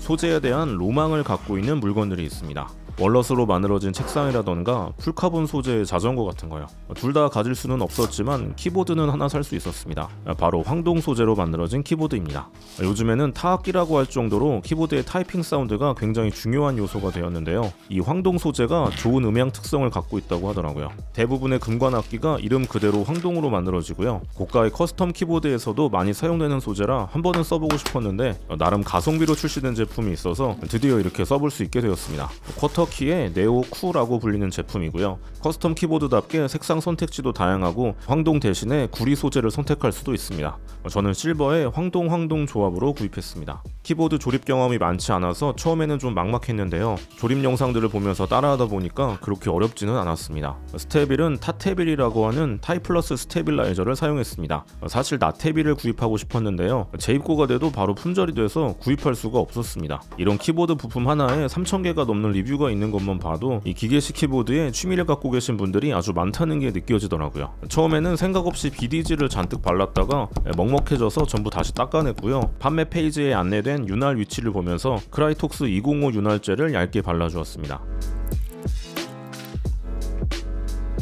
소재에 대한 로망을 갖고 있는 물건들이 있습니다. 월넛으로 만들어진 책상이라던가 풀카본 소재의 자전거 같은 거요. 둘 다 가질 수는 없었지만 키보드는 하나 살 수 있었습니다. 바로 황동 소재로 만들어진 키보드입니다. 요즘에는 타악기라고 할 정도로 키보드의 타이핑 사운드가 굉장히 중요한 요소가 되었는데요. 이 황동 소재가 좋은 음향 특성을 갖고 있다고 하더라고요. 대부분의 금관 악기가 이름 그대로 황동으로 만들어지고요. 고가의 커스텀 키보드에서도 많이 사용되는 소재라 한 번은 써보고 싶었는데 나름 가성비로 출시된 제품이 있어서 드디어 이렇게 써볼 수 있게 되었습니다. 쿼터키의 네오 쿠라고 불리는 제품이고요. 커스텀 키보드답게 색상 선택지도 다양하고 황동 대신에 구리 소재를 선택할 수도 있습니다. 저는 실버에 황동 조합으로 구입했습니다. 키보드 조립 경험이 많지 않아서 처음에는 좀 막막했는데요. 조립 영상들을 보면서 따라하다 보니까 그렇게 어렵지는 않았습니다. 스테빌은 타테빌이라고 하는 타이플러스 스테빌라이저를 사용했습니다. 사실 나테빌을 구입하고 싶었는데요. 재입고가 돼도 바로 품절이 돼서 구입할 수가 없었습니다. 이런 키보드 부품 하나에 3,000개가 넘는 리뷰가 있는 것만 봐도 이 기계식 키보드에 취미를 갖고 계신 분들이 아주 많다는 게 느껴지더라고요. 처음에는 생각 없이 BDG를 잔뜩 발랐다가 먹먹해져서 전부 다시 닦아냈고요. 판매 페이지에 안내된 윤활 위치를 보면서 크라이톡스 205 윤활제를 얇게 발라주었습니다.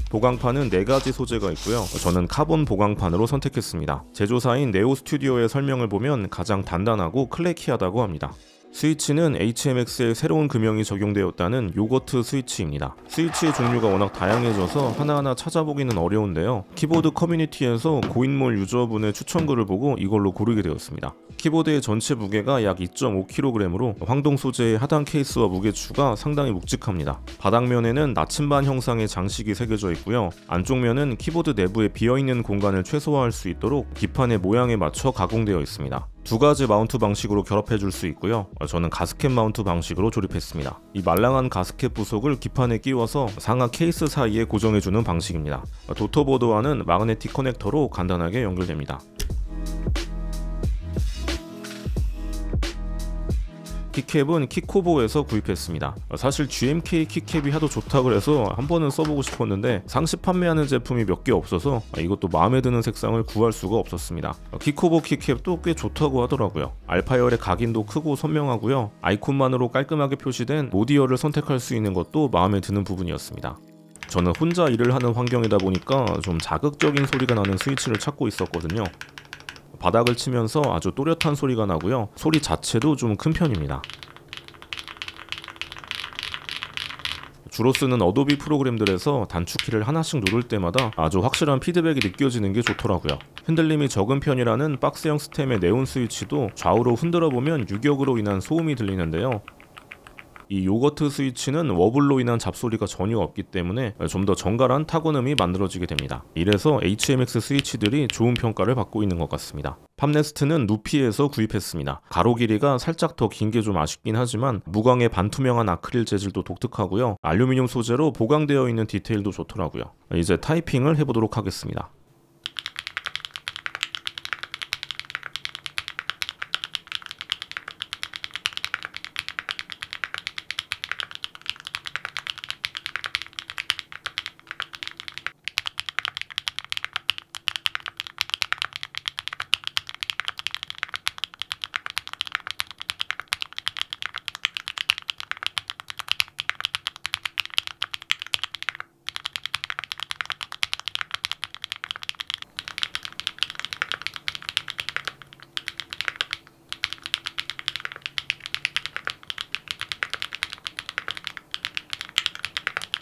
보강판은 4가지 소재가 있고요. 저는 카본 보강판으로 선택했습니다. 제조사인 네오 스튜디오의 설명을 보면 가장 단단하고 클래키하다고 합니다. 스위치는 HMX의 새로운 금형이 적용되었다는 요거트 스위치입니다. 스위치의 종류가 워낙 다양해져서 하나하나 찾아보기는 어려운데요. 키보드 커뮤니티에서 고인물 유저분의 추천글을 보고 이걸로 고르게 되었습니다. 키보드의 전체 무게가 약 2.5kg으로 황동 소재의 하단 케이스와 무게추가 상당히 묵직합니다. 바닥면에는 나침반 형상의 장식이 새겨져 있고요. 안쪽 면은 키보드 내부에 비어있는 공간을 최소화할 수 있도록 기판의 모양에 맞춰 가공되어 있습니다. 2가지 마운트 방식으로 결합해줄 수 있고요. 저는 가스켓 마운트 방식으로 조립했습니다. 이 말랑한 가스켓 부속을 기판에 끼워서 상하 케이스 사이에 고정해주는 방식입니다. 도터보드와는 마그네틱 커넥터로 간단하게 연결됩니다. 키캡은 키코보에서 구입했습니다. 사실 GMK 키캡이 하도 좋다고 해서 한 번은 써보고 싶었는데 상시 판매하는 제품이 몇 개 없어서 이것도 마음에 드는 색상을 구할 수가 없었습니다. 키코보 키캡도 꽤 좋다고 하더라고요. 알파열의 각인도 크고 선명하고요. 아이콘만으로 깔끔하게 표시된 모디어를 선택할 수 있는 것도 마음에 드는 부분이었습니다. 저는 혼자 일을 하는 환경이다 보니까 좀 자극적인 소리가 나는 스위치를 찾고 있었거든요. 바닥을 치면서 아주 또렷한 소리가 나고요. 소리 자체도 좀 큰 편입니다. 주로 쓰는 어도비 프로그램들에서 단축키를 하나씩 누를 때마다 아주 확실한 피드백이 느껴지는 게 좋더라고요. 흔들림이 적은 편이라는 박스형 스템의 네온 스위치도 좌우로 흔들어 보면 유격으로 인한 소음이 들리는데요. 이 요거트 스위치는 워블로 인한 잡소리가 전혀 없기 때문에 좀 더 정갈한 타건음이 만들어지게 됩니다. 이래서 HMX 스위치들이 좋은 평가를 받고 있는 것 같습니다. 팜네스트는 누피에서 구입했습니다. 가로 길이가 살짝 더 긴 게 좀 아쉽긴 하지만 무광의 반투명한 아크릴 재질도 독특하고요. 알루미늄 소재로 보강되어 있는 디테일도 좋더라고요. 이제 타이핑을 해보도록 하겠습니다.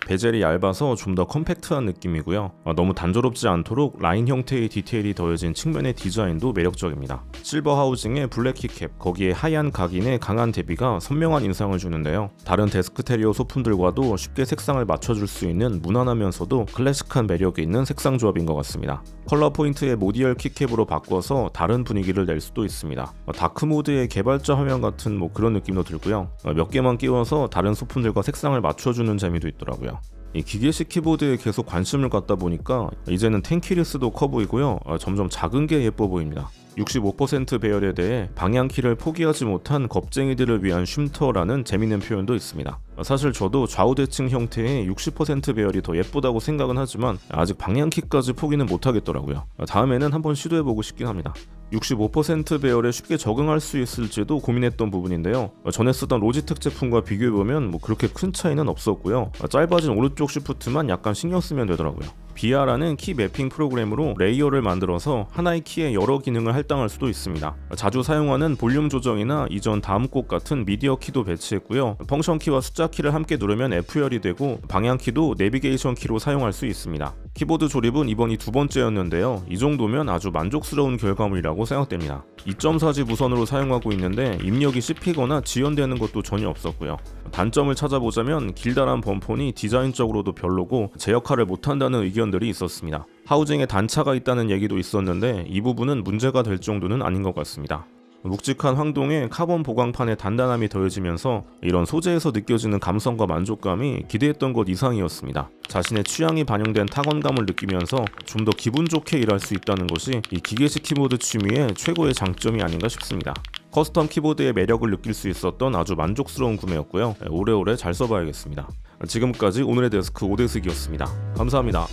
베젤이 얇아서 좀 더 컴팩트한 느낌이고요. 너무 단조롭지 않도록 라인 형태의 디테일이 더해진 측면의 디자인도 매력적입니다. 실버 하우징의 블랙 키캡, 거기에 하얀 각인의 강한 대비가 선명한 인상을 주는데요. 다른 데스크테리어 소품들과도 쉽게 색상을 맞춰줄 수 있는 무난하면서도 클래식한 매력이 있는 색상 조합인 것 같습니다. 컬러 포인트의 모디얼 키캡으로 바꿔서 다른 분위기를 낼 수도 있습니다. 다크모드의 개발자 화면 같은 그런 느낌도 들고요. 몇 개만 끼워서 다른 소품들과 색상을 맞춰주는 재미도 있더라고요. 이 기계식 키보드에 계속 관심을 갖다 보니까 이제는 텐키리스도 커 보이고요. 점점 작은 게 예뻐 보입니다. 65% 배열에 대해 방향키를 포기하지 못한 겁쟁이들을 위한 쉼터라는 재밌는 표현도 있습니다. 사실 저도 좌우대칭 형태의 60% 배열이 더 예쁘다고 생각은 하지만 아직 방향키까지 포기는 못하겠더라고요. 다음에는 한번 시도해보고 싶긴 합니다. 65% 배열에 쉽게 적응할 수 있을지도 고민했던 부분인데요. 전에 쓰던 로지텍 제품과 비교해보면 뭐 그렇게 큰 차이는 없었고요. 짧아진 오른쪽 시프트만 약간 신경 쓰면 되더라고요. 비아라는 키 매핑 프로그램으로 레이어를 만들어서 하나의 키에 여러 기능을 할당할 수도 있습니다. 자주 사용하는 볼륨 조정이나 이전 다음 곡 같은 미디어 키도 배치했고요. 펑션 키와 숫자 키를 함께 누르면 F열이 되고 방향 키도 내비게이션 키로 사용할 수 있습니다. 키보드 조립은 이번이 두 번째였는데요. 이 정도면 아주 만족스러운 결과물이라고 생각됩니다. 2.4G 무선으로 사용하고 있는데 입력이 씹히거나 지연되는 것도 전혀 없었고요. 단점을 찾아보자면 길다란 범폰이 디자인적으로도 별로고 제 역할을 못한다는 의견들이 있었습니다. 하우징에 단차가 있다는 얘기도 있었는데 이 부분은 문제가 될 정도는 아닌 것 같습니다. 묵직한 황동에 카본 보강판의 단단함이 더해지면서 이런 소재에서 느껴지는 감성과 만족감이 기대했던 것 이상이었습니다. 자신의 취향이 반영된 타건감을 느끼면서 좀 더 기분 좋게 일할 수 있다는 것이 이 기계식 키보드 취미의 최고의 장점이 아닌가 싶습니다. 커스텀 키보드의 매력을 느낄 수 있었던 아주 만족스러운 구매였고요. 오래오래 잘 써봐야겠습니다. 지금까지 오늘의 데스크 오대식이었습니다. 감사합니다.